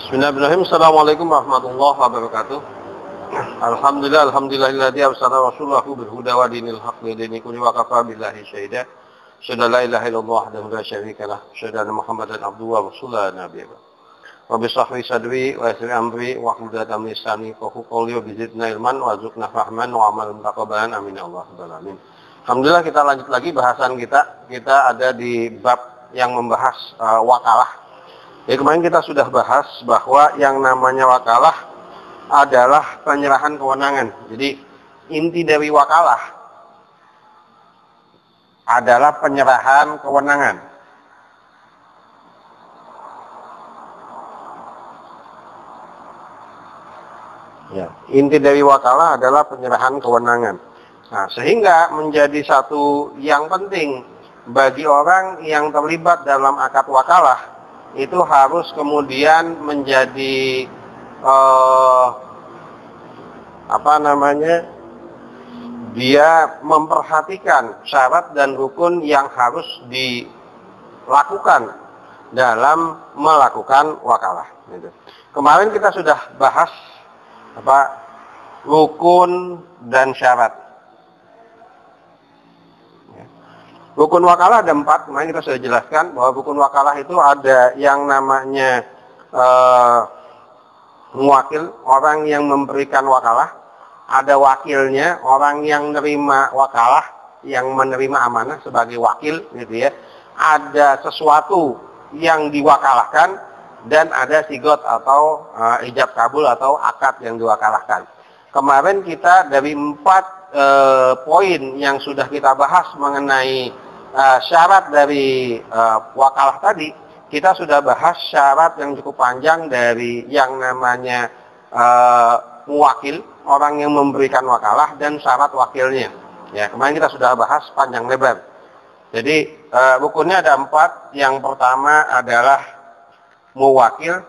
Bismillahirrahmanirrahim. Assalamualaikum warahmatullahi wabarakatuh. Alhamdulillahilladzi arsala rasulahu bil huda wa dinil haqq wa dini kulli wa kafa billahi syahida. Asyhadu an la ilaha illallah wahdahu la syarika lah. Asyhadu anna Muhammadan abduhu wa rasuluhu nabiyyu. Wa bi sahbi sadri wa yasri amri wa hudatan lisani wa qawli bi zidna ilman wa zukna fahman wa amalan taqabbalan amin ya Allah rabbal alamin. Alhamdulillah, kita lanjut lagi bahasan kita. Kita ada di bab yang membahas wakalah. Ya, kemarin kita sudah bahas bahwa yang namanya wakalah adalah penyerahan kewenangan. Jadi inti dari wakalah adalah penyerahan kewenangan. Ya, inti dari wakalah adalah penyerahan kewenangan. Nah, sehingga menjadi satu yang penting bagi orang yang terlibat dalam akad wakalah, itu harus kemudian menjadi dia memperhatikan syarat dan rukun yang harus dilakukan dalam melakukan wakalah. Gitu. Kemarin kita sudah bahas rukun dan syarat. Rukun wakalah ada 4, kemarin kita sudah jelaskan bahwa rukun wakalah itu ada yang namanya muwakil, orang yang memberikan wakalah, ada wakilnya, orang yang menerima wakalah, yang menerima amanah sebagai wakil, gitu ya. Ada sesuatu yang diwakalahkan, dan ada sigot atau ijab kabul atau akad yang diwakalahkan. Kemarin kita dari 4 poin yang sudah kita bahas mengenai syarat dari wakalah tadi, kita sudah bahas syarat yang cukup panjang dari yang namanya muwakil, orang yang memberikan wakalah, dan syarat wakilnya. Ya, kemarin kita sudah bahas panjang lebar. Jadi rukunnya ada 4. Yang pertama adalah muwakil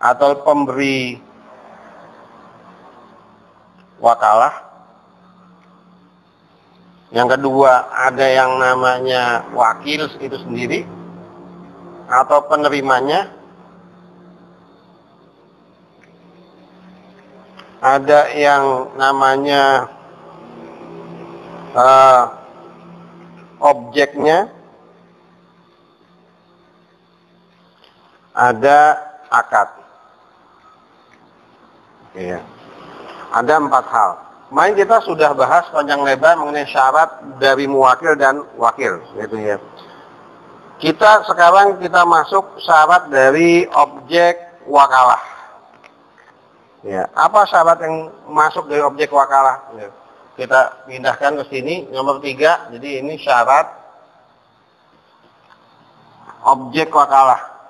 atau pemberi wakalah. Yang kedua ada yang namanya wakil itu sendiri atau penerimanya. Ada yang namanya objeknya. Ada akad. Ya. Ada 4 hal. Kemarin kita sudah bahas panjang lebar mengenai syarat dari muwakil dan wakil, gitu ya. Sekarang kita masuk syarat dari objek wakalah. Ya, apa syarat yang masuk dari objek wakalah? Ya. Kita pindahkan ke sini, nomor 3. Jadi ini syarat objek wakalah.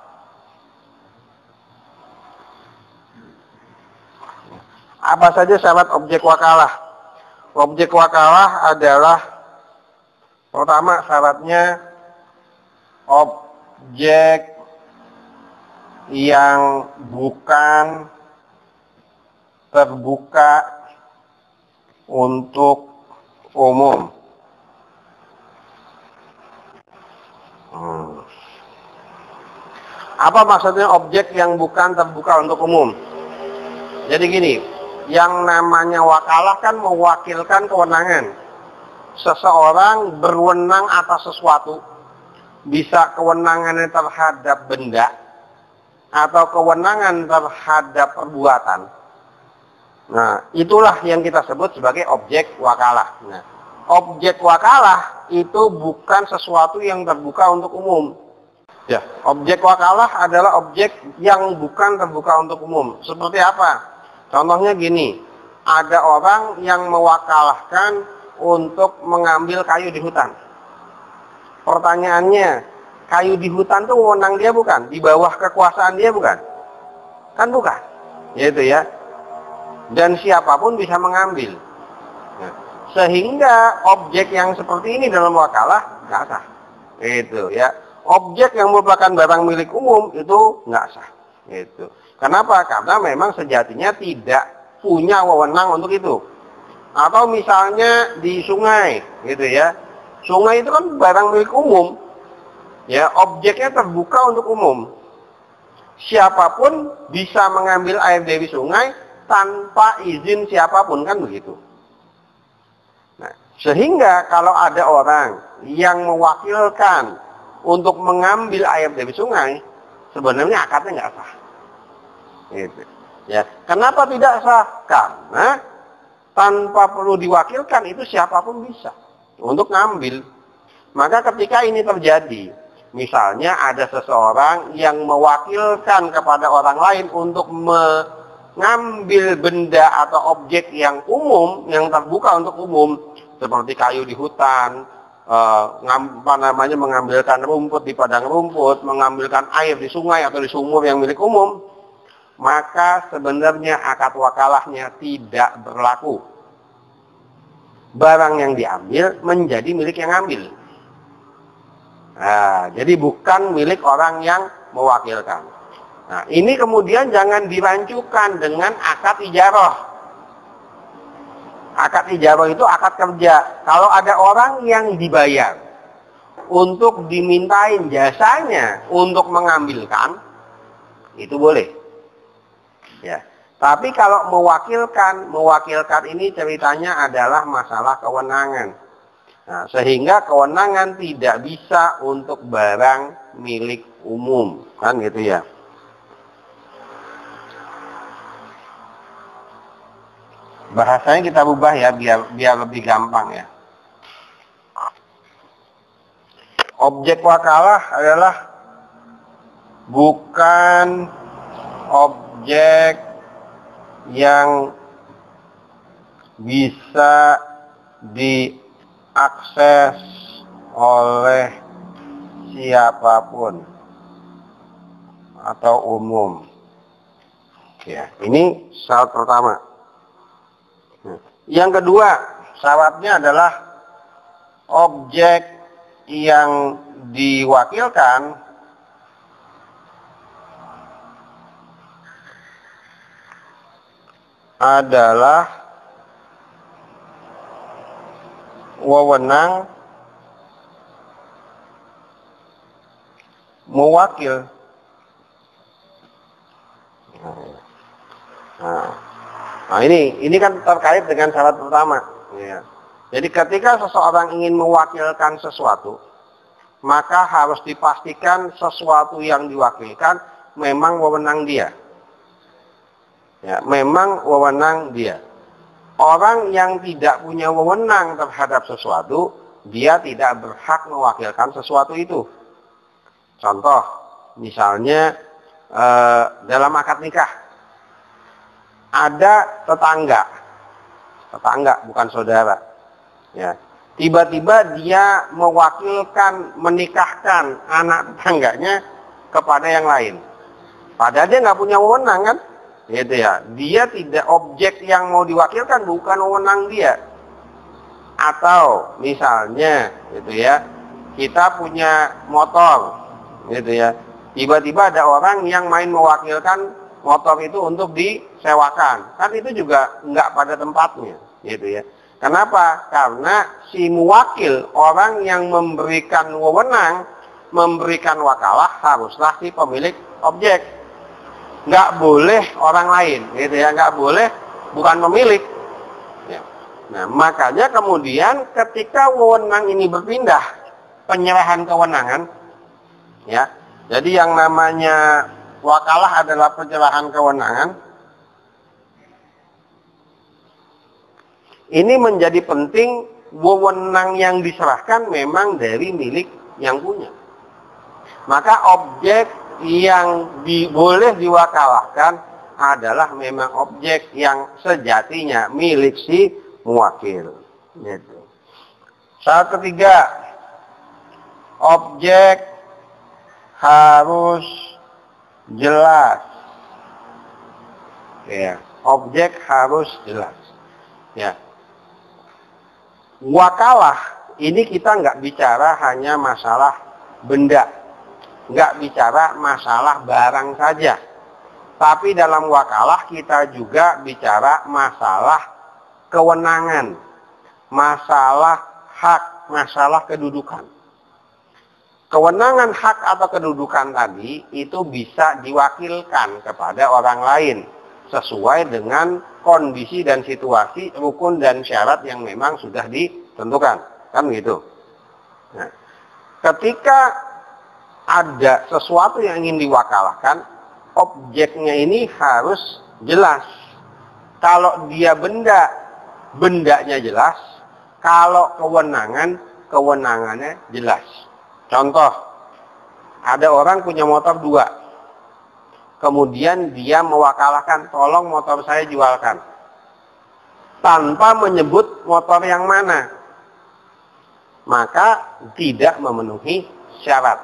Apa saja syarat objek wakalah? Objek wakalah adalah, pertama syaratnya objek yang bukan terbuka untuk umum. Apa maksudnya objek yang bukan terbuka untuk umum? Jadi gini, yang namanya wakalah kan mewakilkan kewenangan. Seseorang berwenang atas sesuatu. Bisa kewenangannya terhadap benda atau kewenangan terhadap perbuatan. Nah, itulah yang kita sebut sebagai objek wakalah. Nah, objek wakalah itu bukan sesuatu yang terbuka untuk umum. Ya, objek wakalah adalah objek yang bukan terbuka untuk umum. Seperti apa? Contohnya gini, ada orang yang mewakalahkan untuk mengambil kayu di hutan. Pertanyaannya, kayu di hutan itu wewenang dia bukan? Di bawah kekuasaan dia bukan? Kan bukan. Yaitu ya. Dan siapapun bisa mengambil. Nah, sehingga objek yang seperti ini dalam wakalah nggak sah. Itu ya. Objek yang merupakan barang milik umum itu nggak sah. Itu. Kenapa? Karena memang sejatinya tidak punya wewenang untuk itu. Atau misalnya di sungai, gitu ya. Sungai itu kan barang milik umum. Ya, objeknya terbuka untuk umum. siapapun bisa mengambil air dari sungai tanpa izin siapapun, kan begitu. Nah, sehingga kalau ada orang yang mewakilkan untuk mengambil air dari sungai, sebenarnya akadnya nggak sah. Gitu. Ya, kenapa tidak sah? Karena tanpa perlu diwakilkan itu siapapun bisa untuk ngambil. Maka ketika ini terjadi, misalnya ada seseorang yang mewakilkan kepada orang lain untuk mengambil benda atau objek yang umum, yang terbuka untuk umum, seperti kayu di hutan, mengambilkan rumput di padang rumput, mengambilkan air di sungai atau di sumur yang milik umum, maka sebenarnya akad wakalahnya tidak berlaku. Barang yang diambil menjadi milik yang ambil. Nah, jadi bukan milik orang yang mewakilkan. Nah, ini kemudian jangan dirancukan dengan akad ijarah. Akad ijarah itu akad kerja. Kalau ada orang yang dibayar untuk dimintain jasanya untuk mengambilkan, itu boleh. Ya. Tapi kalau mewakilkan ini ceritanya adalah masalah kewenangan. Nah, sehingga kewenangan tidak bisa untuk barang milik umum, kan gitu ya. Bahasanya kita ubah ya biar lebih gampang ya. Objek wakalah adalah bukan objek yang bisa diakses oleh siapapun atau umum. Ya, ini syarat pertama. Yang kedua, syaratnya adalah objek yang diwakilkan adalah wewenang mewakil. Nah, ini kan terkait dengan syarat pertama. Ya. Jadi ketika seseorang ingin mewakilkan sesuatu, maka harus dipastikan sesuatu yang diwakilkan memang wewenang dia. Ya, memang wewenang dia. Orang yang tidak punya wewenang terhadap sesuatu, dia tidak berhak mewakilkan sesuatu itu. Contoh, misalnya dalam akad nikah, ada tetangga bukan saudara. Ya, tiba-tiba dia mewakilkan menikahkan anak tetangganya kepada yang lain. Padahal dia nggak punya wewenang kan? Gitu ya. Dia tidak, objek yang mau diwakilkan bukan wewenang dia. Atau misalnya gitu ya, kita punya motor gitu ya. Tiba-tiba ada orang yang main mewakilkan motor itu untuk disewakan. Kan itu juga nggak pada tempatnya gitu ya. Kenapa? Karena si muwakil, orang yang memberikan wewenang, memberikan wakalah, haruslah si pemilik objek. Nggak boleh orang lain, gitu ya. Nggak boleh, bukan pemilik. Ya. Nah, makanya kemudian ketika wewenang ini berpindah, penyerahan kewenangan, ya. Jadi yang namanya wakalah adalah penyerahan kewenangan. Ini menjadi penting, wewenang yang diserahkan memang dari milik yang punya. Maka objek yang boleh diwakalahkan adalah memang objek yang sejatinya milik si muwakil. Gitu. Syarat ketiga, objek harus jelas. Ya, objek harus jelas. Ya. Wakalah ini kita nggak bicara hanya masalah benda, nggak bicara masalah barang saja. Tapi dalam wakalah kita juga bicara masalah kewenangan, masalah hak, masalah kedudukan. kewenangan hak atau kedudukan tadi itu bisa diwakilkan kepada orang lain sesuai dengan kondisi dan situasi, rukun dan syarat yang memang sudah ditentukan, kan gitu. Nah, ketika ada sesuatu yang ingin diwakalahkan, objeknya ini harus jelas. Kalau dia benda, bendanya jelas. Kalau kewenangan, kewenangannya jelas. Contoh, ada orang punya motor 2. Kemudian dia mewakalahkan, tolong motor saya jualkan. Tanpa menyebut motor yang mana. Maka tidak memenuhi syarat.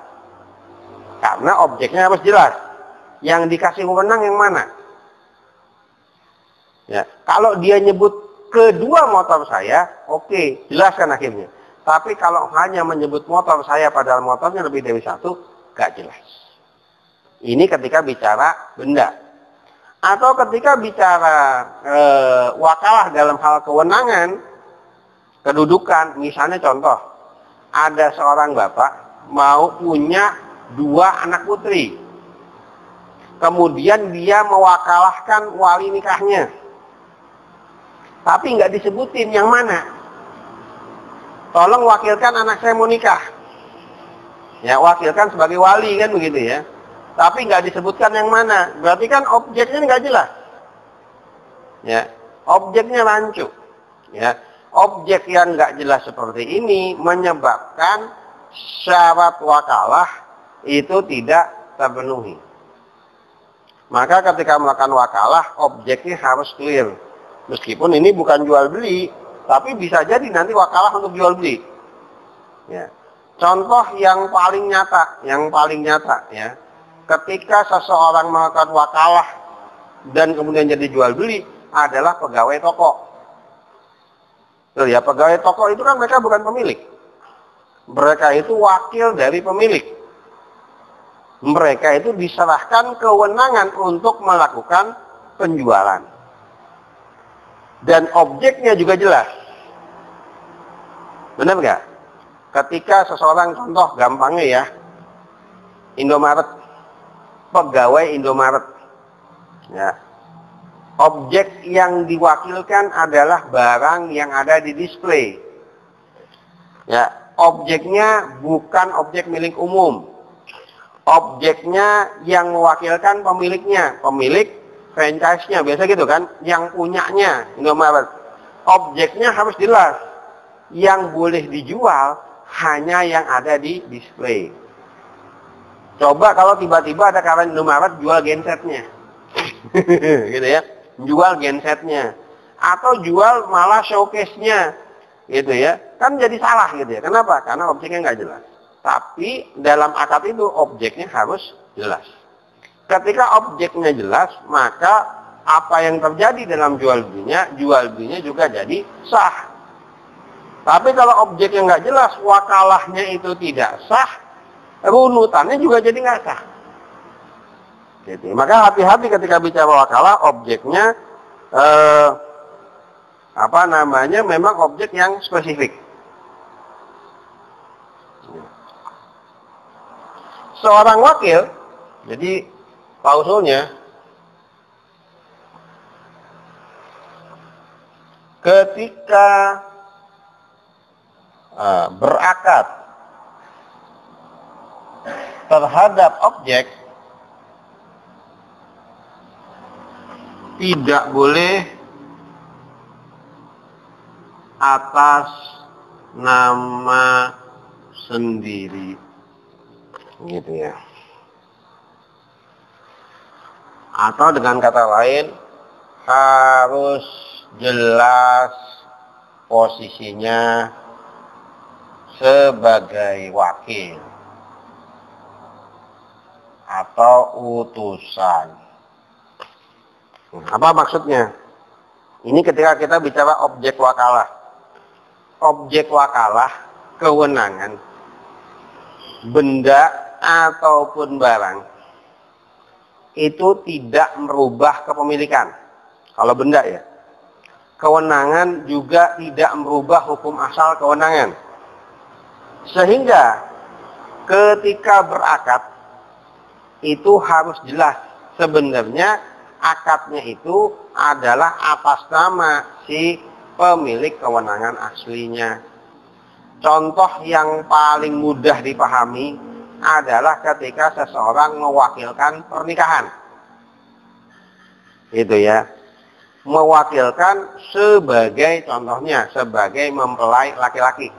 Karena objeknya harus jelas. Yang dikasih wewenang yang mana? Ya, kalau dia nyebut kedua motor saya, oke, jelaskan akhirnya. Tapi kalau hanya menyebut motor saya padahal motornya lebih dari 1, gak jelas. Ini ketika bicara benda. Atau ketika bicara wakalah dalam hal kewenangan, kedudukan, misalnya contoh, ada seorang bapak mau punya 2 anak putri. Kemudian dia mewakalahkan wali nikahnya. Tapi nggak disebutin yang mana. Tolong wakilkan anak saya mau nikah. Ya, wakilkan sebagai wali kan begitu ya. Tapi nggak disebutkan yang mana. Berarti kan objeknya nggak jelas. Ya, objeknya rancu. Ya, objek yang nggak jelas seperti ini menyebabkan syarat wakalah itu tidak terpenuhi. Maka ketika melakukan wakalah, objeknya harus clear. Meskipun ini bukan jual beli, tapi bisa jadi nanti wakalah untuk jual beli. Ya. Contoh yang paling nyata, ya. Ketika seseorang melakukan wakalah dan kemudian jadi jual beli adalah pegawai toko. Tuh ya, pegawai toko itu kan mereka bukan pemilik. Mereka itu wakil dari pemilik. Mereka itu diserahkan kewenangan untuk melakukan penjualan. Dan objeknya juga jelas. Benar nggak? Ketika seseorang, contoh gampangnya ya, Indomaret, pegawai Indomaret. Ya. Objek yang diwakilkan adalah barang yang ada di display. Ya, objeknya bukan objek milik umum. Objeknya yang mewakilkan pemiliknya, pemilik franchise-nya, biasa gitu kan, yang punyanya Indomaret. Objeknya harus jelas. Yang boleh dijual hanya yang ada di display. Coba kalau tiba-tiba ada karyawan Indomaret jual gensetnya. Gitu ya. Jual gensetnya. Atau jual malah showcase-nya. Gitu ya. Kan jadi salah gitu ya. Kenapa? Karena objeknya nggak jelas. Tapi dalam akad itu objeknya harus jelas. Ketika objeknya jelas, maka apa yang terjadi dalam jual belinya juga jadi sah. Tapi kalau objeknya nggak jelas, wakalahnya itu tidak sah, runutannya juga jadi nggak sah. Gitu. Maka hati-hati ketika bicara wakalah, objeknya memang objek yang spesifik. Seorang wakil, jadi klausulnya, ketika berakad terhadap objek, tidak boleh atas nama sendiri. Gitu ya. Atau dengan kata lain, harus jelas posisinya sebagai wakil atau utusan. Apa maksudnya? Ini ketika kita bicara objek wakalah. Objek wakalah, kewenangan, benda ataupun barang itu tidak merubah kepemilikan. Kalau benda ya. Kewenangan juga tidak merubah hukum asal kewenangan. Sehingga ketika berakad itu harus jelas sebenarnya akadnya itu adalah atas nama si pemilik kewenangan aslinya. Contoh yang paling mudah dipahami adalah ketika seseorang mewakilkan pernikahan. Itu ya. Mewakilkan sebagai contohnya sebagai mempelai laki-laki.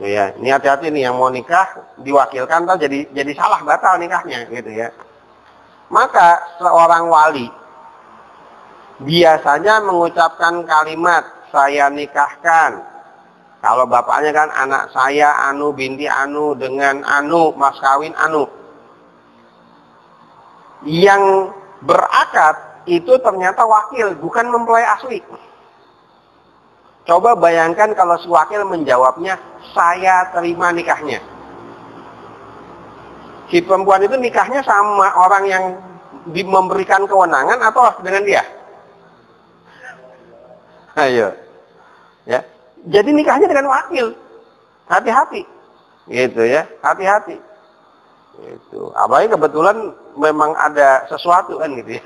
Ya, ini hati-hati nih yang mau nikah diwakilkan tuh jadi salah, batal nikahnya gitu ya. Maka seorang wali biasanya mengucapkan kalimat saya nikahkan. Kalau bapaknya kan anak saya anu binti anu dengan anu mas kawin anu. Yang berakad itu ternyata wakil, bukan mempelai asli. Coba bayangkan kalau si wakil menjawabnya, saya terima nikahnya. Si perempuan itu nikahnya sama orang yang memberikan kewenangan atau dengan dia? Ayo. Ya. Jadi nikahnya dengan wakil. Hati-hati. Gitu ya, hati-hati. Itu. Apalagi kebetulan memang ada sesuatu kan gitu ya.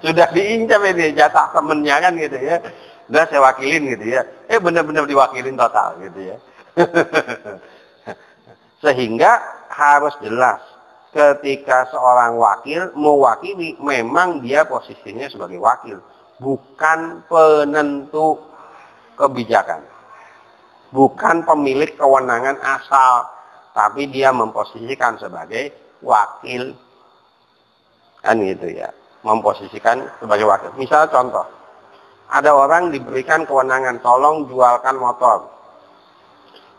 Sudah diincar ini jatah temennya kan gitu ya. Udah saya wakilin gitu ya. Benar-benar diwakilin total gitu ya. Sehingga harus jelas ketika seorang wakil mewakili memang dia posisinya sebagai wakil, bukan penentu kebijakan. Bukan pemilik kewenangan asal, tapi dia memposisikan sebagai wakil. Kan gitu ya. Memposisikan sebagai wakil. Misal contoh, ada orang diberikan kewenangan, tolong jualkan motor.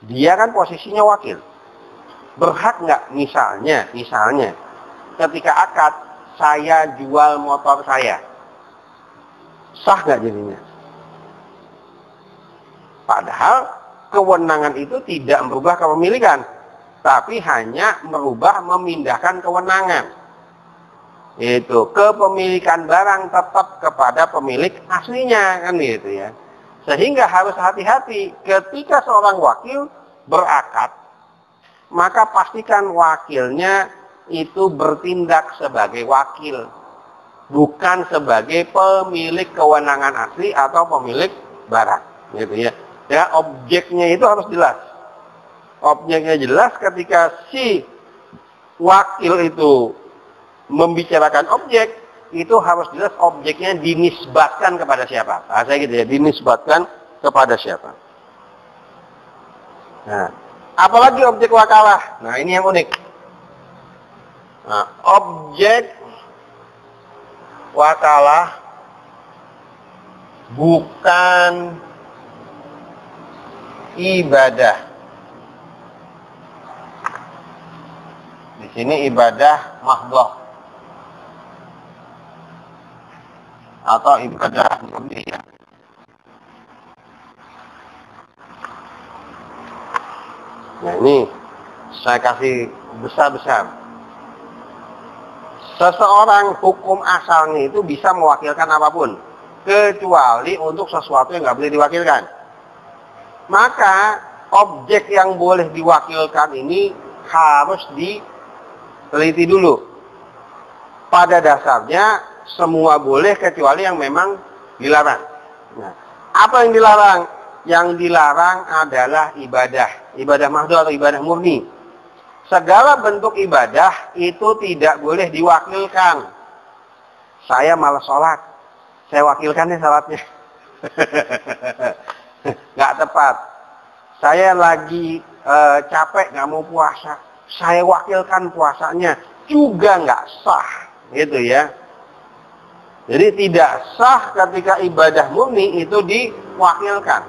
Dia kan posisinya wakil. Berhak nggak misalnya, ketika akad, saya jual motor saya. Sah nggak jadinya? Padahal kewenangan itu tidak merubah kepemilikan, tapi hanya merubah memindahkan kewenangan. Itu kepemilikan barang tetap kepada pemilik aslinya kan gitu ya. Sehingga harus hati-hati ketika seorang wakil berakad, maka pastikan wakilnya itu bertindak sebagai wakil, bukan sebagai pemilik kewenangan asli atau pemilik barang gitu ya. Ya, objeknya itu harus jelas. Objeknya jelas ketika si wakil itu membicarakan objek, itu harus jelas objeknya dinisbatkan kepada siapa. Bahasa gitu ya, dinisbatkan kepada siapa. Nah, apalagi objek wakalah. Nah, ini yang unik. Nah, objek wakalah bukan ibadah. Di sini ibadah mahdhah atau ibadah murniah. Nah, ini saya kasih besar-besar. Seseorang hukum asalnya itu bisa mewakilkan apapun, kecuali untuk sesuatu yang nggak boleh diwakilkan. Maka objek yang boleh diwakilkan ini harus diteliti dulu. Pada dasarnya semua boleh kecuali yang memang dilarang. Nah, apa yang dilarang? Yang dilarang adalah ibadah. Ibadah mahdhah atau ibadah murni. Segala bentuk ibadah itu tidak boleh diwakilkan. Saya malas sholat, saya wakilkan nih sholatnya. Nggak tepat. Saya lagi capek nggak mau puasa, saya wakilkan puasanya, juga nggak sah, gitu ya. Jadi tidak sah ketika ibadah murni itu diwakilkan.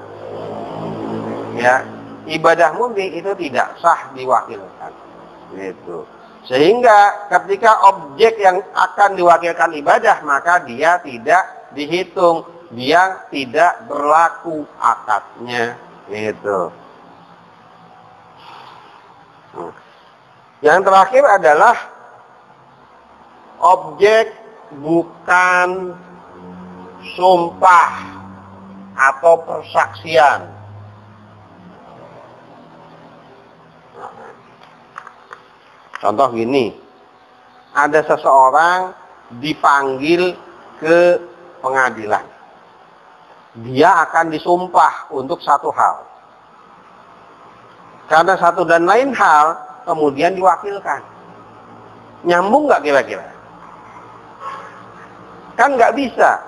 Ya, ibadah murni itu tidak sah diwakilkan. Gitu. Sehingga ketika objek yang akan diwakilkan ibadah, maka dia tidak dihitung, dia tidak berlaku akadnya. Gitu. Yang terakhir adalah objek bukan sumpah atau persaksian. Contoh gini, ada seseorang dipanggil ke pengadilan. Dia akan disumpah untuk satu hal. Karena satu dan lain hal, kemudian diwakilkan. Nyambung nggak kira-kira? Kan nggak bisa.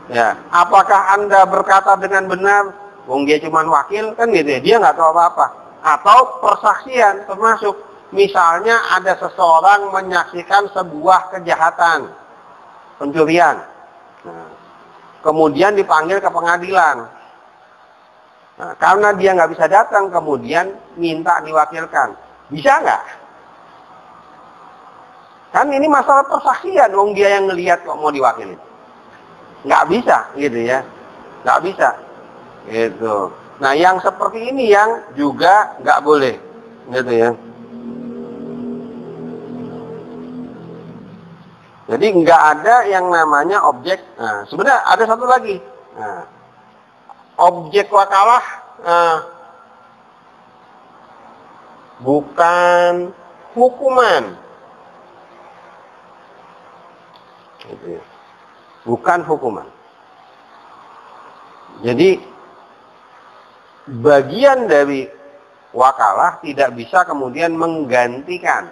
Ya, apakah Anda berkata dengan benar, wong dia cuma wakil, kan gitu ya, dia nggak tahu apa-apa. Atau persaksian termasuk, misalnya ada seseorang menyaksikan sebuah kejahatan, pencurian. Nah, kemudian dipanggil ke pengadilan. Nah, karena dia nggak bisa datang, kemudian minta diwakilkan. Bisa nggak? Kan ini masalah persaksian, wong dia yang ngelihat kok mau diwakilin. Nggak bisa, gitu ya. Nggak bisa. Gitu. Nah, yang seperti ini yang juga nggak boleh. Gitu ya. Jadi nggak ada yang namanya objek. Nah, sebenarnya ada satu lagi. Nah, objek wakalah bukan hukuman. Gitu ya. Bukan hukuman. Jadi bagian dari wakalah tidak bisa kemudian menggantikan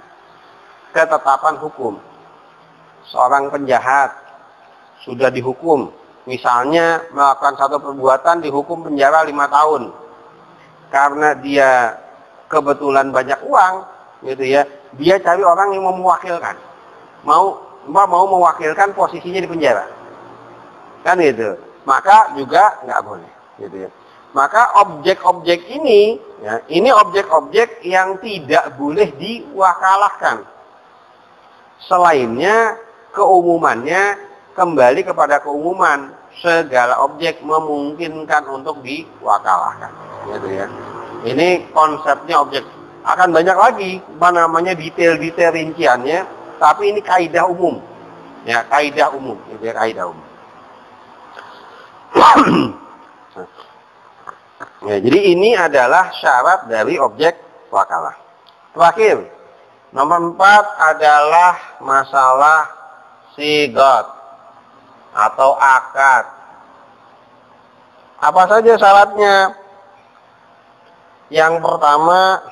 ketetapan hukum. Seorang penjahat sudah dihukum, misalnya melakukan satu perbuatan dihukum penjara 5 tahun karena dia kebetulan banyak uang, gitu ya. Dia cari orang yang mau mewakilkan, mau mewakilkan posisinya di penjara, kan gitu. Maka juga nggak boleh, gitu ya. Maka objek-objek ini, ya, ini objek-objek yang tidak boleh diwakalahkan. Selainnya keumumannya kembali kepada keumuman, segala objek memungkinkan untuk diwakalahkan, gitu ya. Ini konsepnya objek. Akan banyak lagi detail-detail rinciannya, tapi ini kaidah umum, ya, kaidah umum, gitu ya, kaidah umum. Ya, jadi ini adalah syarat dari objek wakalah. Terakhir, nomor 4 adalah masalah sigot atau akad. Apa saja syaratnya? Yang pertama,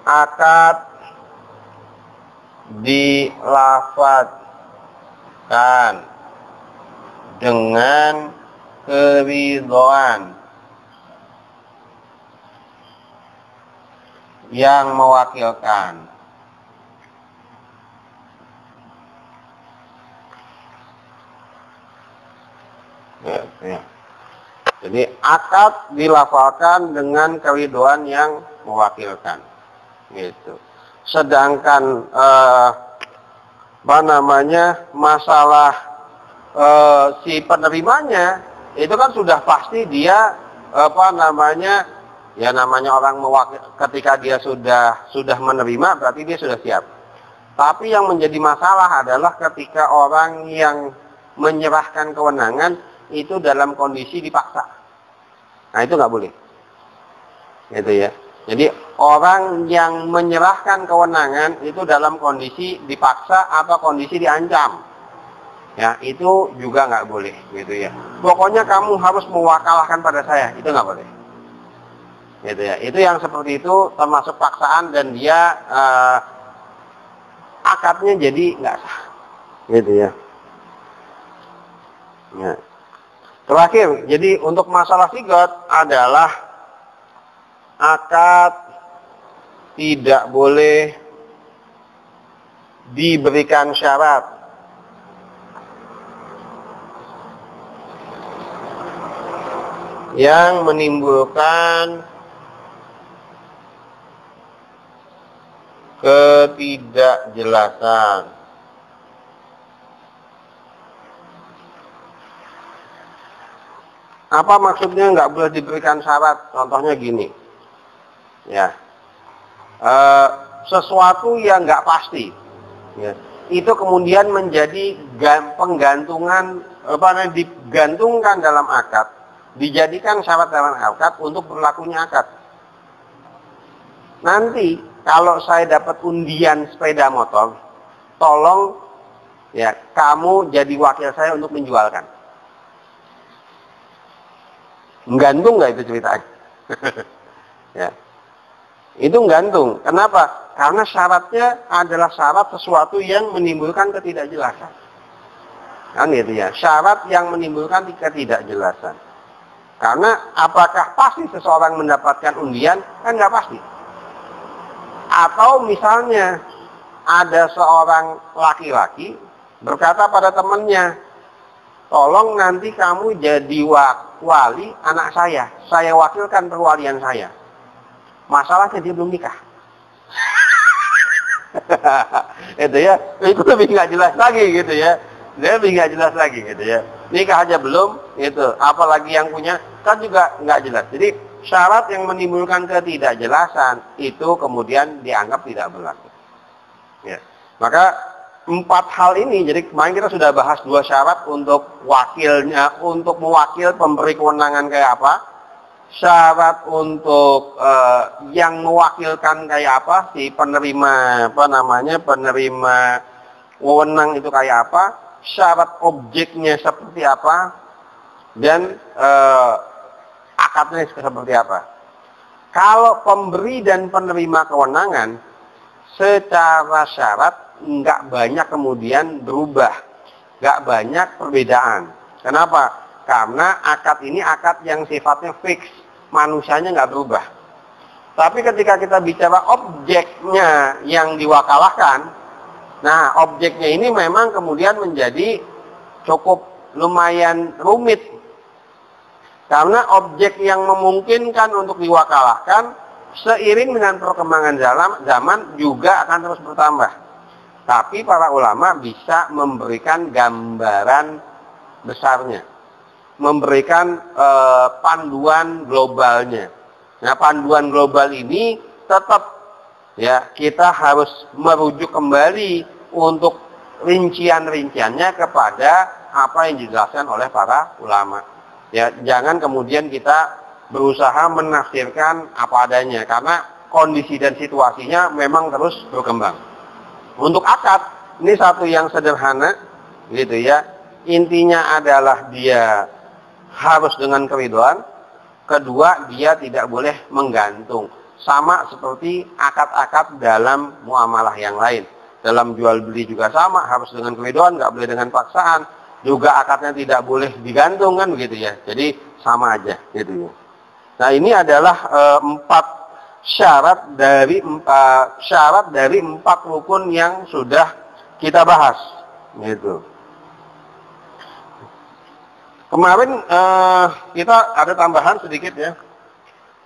akad dilafadzkan dengan keridhaan yang mewakilkan. Ya. Jadi akad dilafalkan dengan keridhaan yang mewakilkan, gitu. Sedangkan masalah si penerimanya itu kan sudah pasti dia namanya orang mewakil, ketika dia sudah menerima berarti dia sudah siap. Tapi yang menjadi masalah adalah ketika orang yang menyerahkan kewenangan itu dalam kondisi dipaksa. Nah, itu nggak boleh. Gitu ya. Jadi orang yang menyerahkan kewenangan itu dalam kondisi dipaksa atau kondisi diancam. Ya, itu juga nggak boleh, gitu ya. Pokoknya kamu harus mewakalahkan pada saya, itu nggak boleh. Gitu ya. Itu yang seperti itu termasuk paksaan dan dia akadnya jadi nggak sah. Gitu ya. Ya. Terakhir, jadi untuk masalah sigot adalah akad tidak boleh diberikan syarat yang menimbulkan ketidakjelasan. Apa maksudnya nggak boleh diberikan syarat? Contohnya gini, ya, sesuatu yang nggak pasti, ya, itu kemudian menjadi penggantungan, digantungkan dalam akad, dijadikan syarat dalam akad untuk berlakunya akad. Nanti kalau saya dapat undian sepeda motor, tolong ya kamu jadi wakil saya untuk menjualkan. Gantung nggak itu ceritanya? Ya. Itu gantung. Kenapa? Karena syaratnya adalah syarat sesuatu yang menimbulkan ketidakjelasan. Kan gitu ya. Syarat yang menimbulkan ketidakjelasan. Karena apakah pasti seseorang mendapatkan undian? Kan nggak pasti. Atau misalnya ada seorang laki-laki berkata pada temannya, tolong nanti kamu jadi wali anak saya wakilkan perwalian saya. Masalahnya dia belum nikah. Itu ya, itu lebih nggak jelas lagi gitu ya. Dia lebih nggak jelas lagi gitu ya. Nikah aja belum, itu. Apalagi yang punya, kan juga nggak jelas. Jadi syarat yang menimbulkan ketidakjelasan itu kemudian dianggap tidak berlaku. Ya. Maka 4 hal ini, jadi kemarin kita sudah bahas 2 syarat untuk wakilnya, untuk mewakil pemberi kewenangan kayak apa. Syarat untuk yang mewakilkan kayak apa, si penerima penerima wewenang itu kayak apa, syarat objeknya seperti apa, dan akadnya seperti apa. Kalau pemberi dan penerima kewenangan secara syarat nggak banyak kemudian berubah, nggak banyak perbedaan. Kenapa? Karena akad ini akad yang sifatnya fix, manusianya nggak berubah. Tapi ketika kita bicara objeknya yang diwakalahkan, nah objeknya ini memang kemudian menjadi cukup lumayan rumit. Karena objek yang memungkinkan untuk diwakalahkan seiring dengan perkembangan zaman juga akan terus bertambah. Tapi para ulama bisa memberikan gambaran besarnya, memberikan panduan globalnya. Nah, panduan global ini tetap ya kita harus merujuk kembali untuk rincian-rinciannya kepada apa yang dijelaskan oleh para ulama. Ya, jangan kemudian kita berusaha menafsirkan apa adanya karena kondisi dan situasinya memang terus berkembang. Untuk akad ini satu yang sederhana gitu ya. Intinya adalah dia harus dengan keridhaan. Kedua, dia tidak boleh menggantung. Sama seperti akad-akad dalam muamalah yang lain. Dalam jual beli juga sama, harus dengan keridhaan, nggak boleh dengan paksaan. Juga akadnya tidak boleh digantung kan begitu ya. Jadi sama aja gitu ya. Nah, ini adalah 4 syarat dari 4 rukun yang sudah kita bahas gitu. Kemarin kita ada tambahan sedikit ya.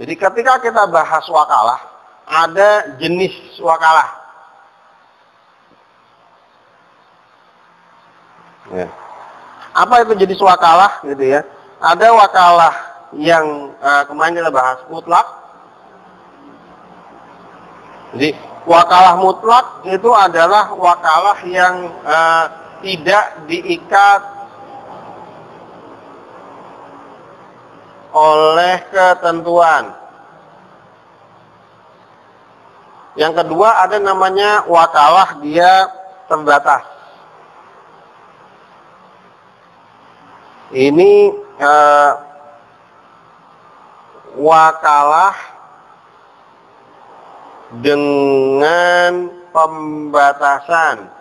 Jadi ketika kita bahas wakalah, ada jenis wakalah. Ya. Apa itu jenis wakalah gitu ya? Ada wakalah yang kemarin kita bahas mutlak. Jadi wakalah mutlak itu adalah wakalah yang tidak diikat oleh ketentuan. Yang kedua ada namanya wakalah dia terbatas. Ini wakalah dengan pembatasan.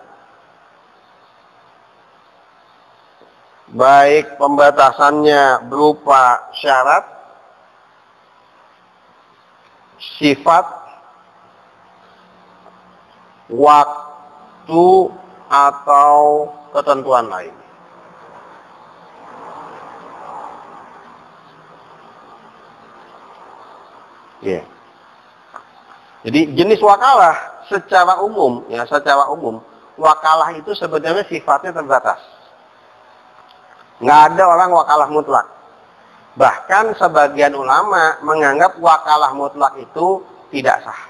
Baik pembatasannya berupa syarat, sifat, waktu, atau ketentuan lain. Ya. Jadi jenis wakalah secara umum, wakalah itu sebenarnya sifatnya terbatas. Nggak ada orang wakalah mutlak. Bahkan sebagian ulama menganggap wakalah mutlak itu tidak sah.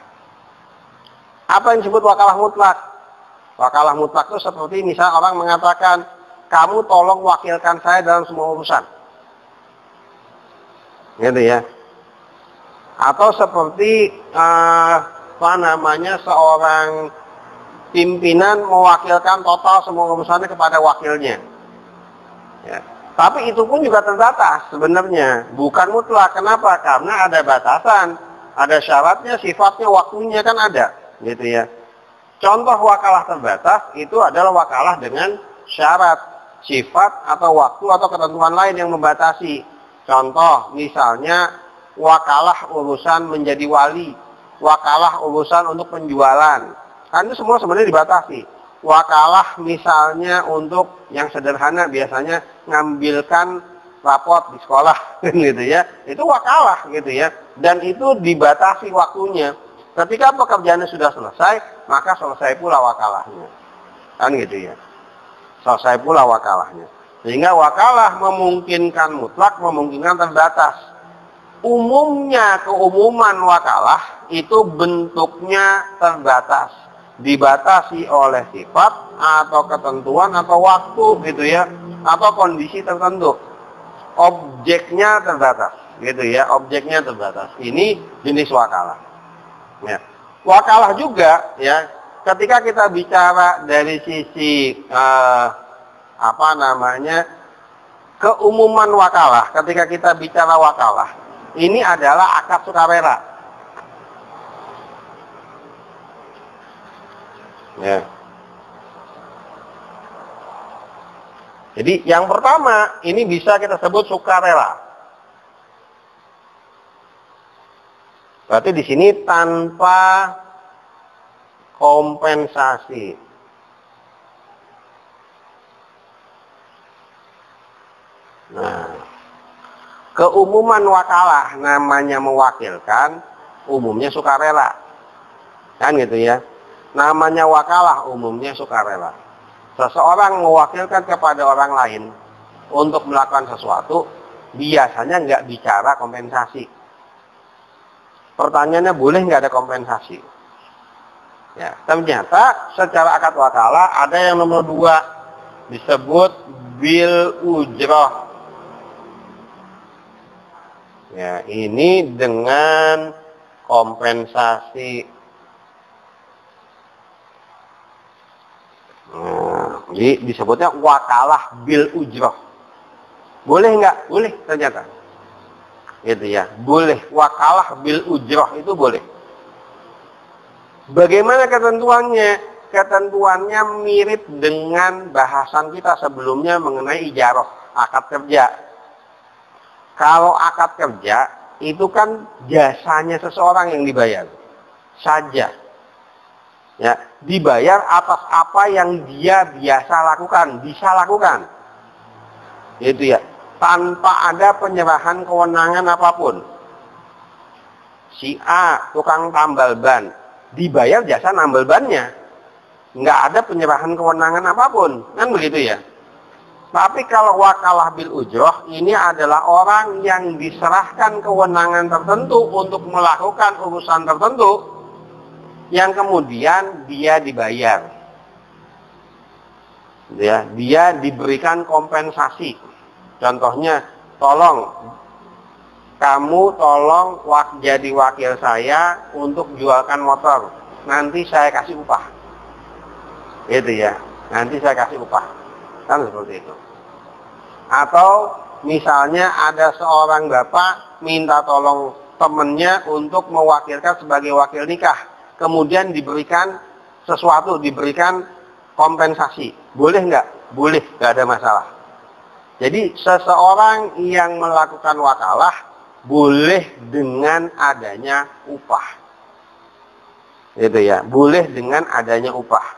Apa yang disebut wakalah mutlak? Wakalah mutlak itu seperti misal orang mengatakan, kamu tolong wakilkan saya dalam semua urusan. Gitu ya. Atau seperti seorang pimpinan mewakilkan total semua urusannya kepada wakilnya. Ya. Tapi itu pun juga terbatas sebenarnya, bukan mutlak. Kenapa? Karena ada batasan, ada syaratnya, sifatnya, waktunya kan ada, gitu ya. Contoh wakalah terbatas itu adalah wakalah dengan syarat, sifat atau waktu atau ketentuan lain yang membatasi. Contoh, misalnya wakalah urusan menjadi wali, wakalah urusan untuk penjualan. Kan itu semua sebenarnya dibatasi. Wakalah misalnya untuk yang sederhana biasanya ngambilkan rapot di sekolah gitu ya. Itu wakalah gitu ya. Dan itu dibatasi waktunya. Ketika pekerjaannya sudah selesai, maka selesai pula wakalahnya. Kan gitu ya. Selesai pula wakalahnya. Sehingga wakalah memungkinkan mutlak, memungkinkan terbatas. Umumnya keumuman wakalah itu bentuknya terbatas. Dibatasi oleh sifat atau ketentuan atau waktu gitu ya, atau kondisi tertentu. Objeknya terbatas gitu ya, objeknya terbatas. Ini jenis wakalah. Ya. Wakalah juga ya, ketika kita bicara dari sisi keumuman wakalah, ketika kita bicara wakalah, ini adalah akad sukarela. Ya. Jadi yang pertama ini bisa kita sebut sukarela. Berarti di sini tanpa kompensasi. Nah, keumuman wakalah namanya mewakilkan, umumnya sukarela. Kan gitu ya. Namanya wakalah umumnya sukarela. Seseorang mewakilkan kepada orang lain untuk melakukan sesuatu, biasanya nggak bicara kompensasi. Pertanyaannya, boleh nggak ada kompensasi? Ya, ternyata secara akad wakalah ada yang nomor 2 disebut bil ujroh. Ya, ini dengan kompensasi. Jadi disebutnya wakalah bil ujroh. Boleh nggak? Boleh ternyata. Gitu ya. Boleh. Wakalah bil ujroh itu boleh. Bagaimana ketentuannya? Ketentuannya mirip dengan bahasan kita sebelumnya mengenai ijaroh, akad kerja. Kalau akad kerja itu kan jasanya seseorang yang dibayar saja. Ya, dibayar atas apa yang dia biasa lakukan, bisa lakukan. Itu ya, tanpa ada penyerahan kewenangan apapun. Si A, tukang tambal ban, dibayar jasa nambal bannya. Nggak ada penyerahan kewenangan apapun, kan begitu ya. Tapi kalau wakalah bil ujroh, ini adalah orang yang diserahkan kewenangan tertentu untuk melakukan urusan tertentu, yang kemudian dia dibayar. Ya, dia diberikan kompensasi. Contohnya, kamu tolong jadi wakil saya untuk jualkan motor. Nanti saya kasih upah. Itu ya, nanti saya kasih upah. Kan seperti itu. Atau misalnya ada seorang bapak minta tolong temannya untuk mewakilkan sebagai wakil nikah. Kemudian diberikan sesuatu, diberikan kompensasi. Boleh nggak? Boleh, nggak ada masalah. Jadi seseorang yang melakukan wakalah boleh dengan adanya upah. Gitu ya, boleh dengan adanya upah.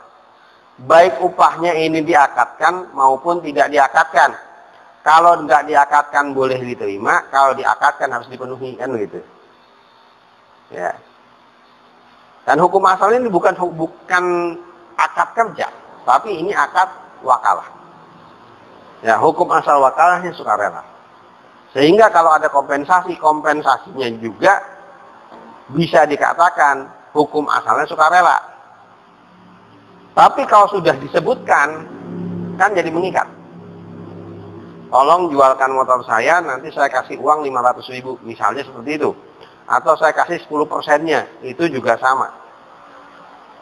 Baik upahnya ini diakadkan maupun tidak diakadkan. Kalau nggak diakadkan boleh diterima, kalau diakadkan harus dipenuhi, kan gitu. Ya. Dan hukum asalnya ini bukan akad kerja, tapi ini akad wakalah. Ya, hukum asal wakalahnya sukarela. Sehingga kalau ada kompensasinya juga bisa dikatakan hukum asalnya sukarela. Tapi kalau sudah disebutkan, kan jadi mengikat. Tolong jualkan motor saya, nanti saya kasih uang 500.000, misalnya seperti itu. Atau saya kasih 10%-nya, itu juga sama.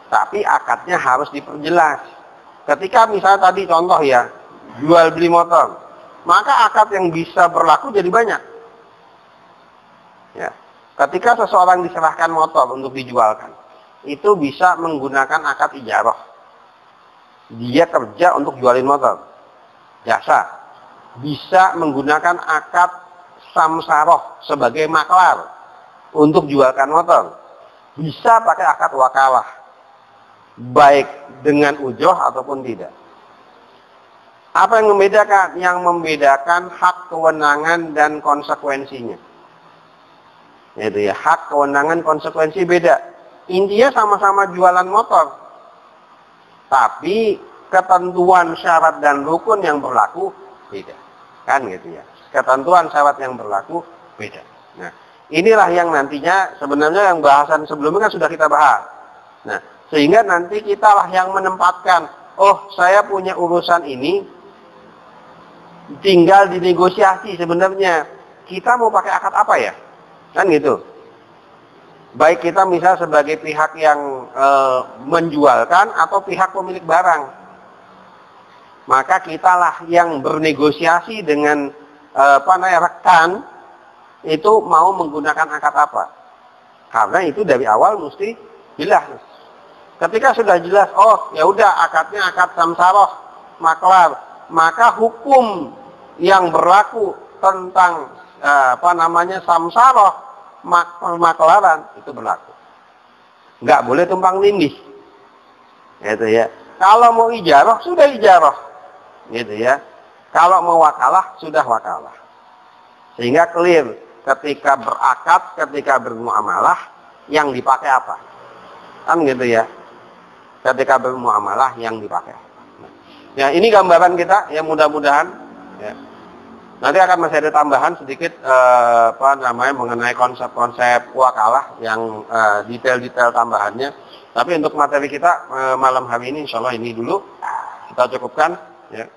Tapi akadnya harus diperjelas. Ketika misalnya tadi contoh ya, jual beli motor, maka akad yang bisa berlaku jadi banyak. Ya. Ketika seseorang diserahkan motor untuk dijualkan, itu bisa menggunakan akad ijarah. Dia kerja untuk jualin motor, jasa. Bisa menggunakan akad samsaroh sebagai maklar untuk jualkan motor. Bisa pakai akad wakalah, baik dengan ujroh ataupun tidak. Apa yang membedakan? Yang membedakan hak kewenangan dan konsekuensinya. Itu ya, hak kewenangan konsekuensi beda. Intinya sama-sama jualan motor, tapi ketentuan syarat dan rukun yang berlaku beda, kan gitu ya. Ketentuan syarat yang berlaku beda. Nah, inilah yang nantinya sebenarnya yang bahasan sebelumnya kan sudah kita bahas. Nah, sehingga nanti kitalah yang menempatkan, oh saya punya urusan ini, tinggal dinegosiasi sebenarnya. Kita mau pakai akad apa ya? Kan gitu. Baik kita misal sebagai pihak yang menjualkan atau pihak pemilik barang. Maka kitalah yang bernegosiasi dengan rekan itu mau menggunakan akad apa. Karena itu dari awal mesti jelas. Ketika sudah jelas, oh ya udah akadnya akad samsaroh, maklar, maka hukum yang berlaku tentang samsaroh, maklaran itu berlaku. Nggak boleh tumpang tindih. Gitu ya. Kalau mau ijarah sudah ijarah. Gitu ya. Kalau mau wakalah sudah wakalah. Sehingga clear ketika berakad, ketika bermuamalah yang dipakai apa. Kan gitu ya. Ketika bermuamalah yang dipakai. Ya, ini gambaran kita yang mudah-mudahan ya. Nanti akan masih ada tambahan sedikit mengenai konsep-konsep wakalah yang detail-detail tambahannya. Tapi untuk materi kita malam hari ini insyaallah ini dulu kita cukupkan ya.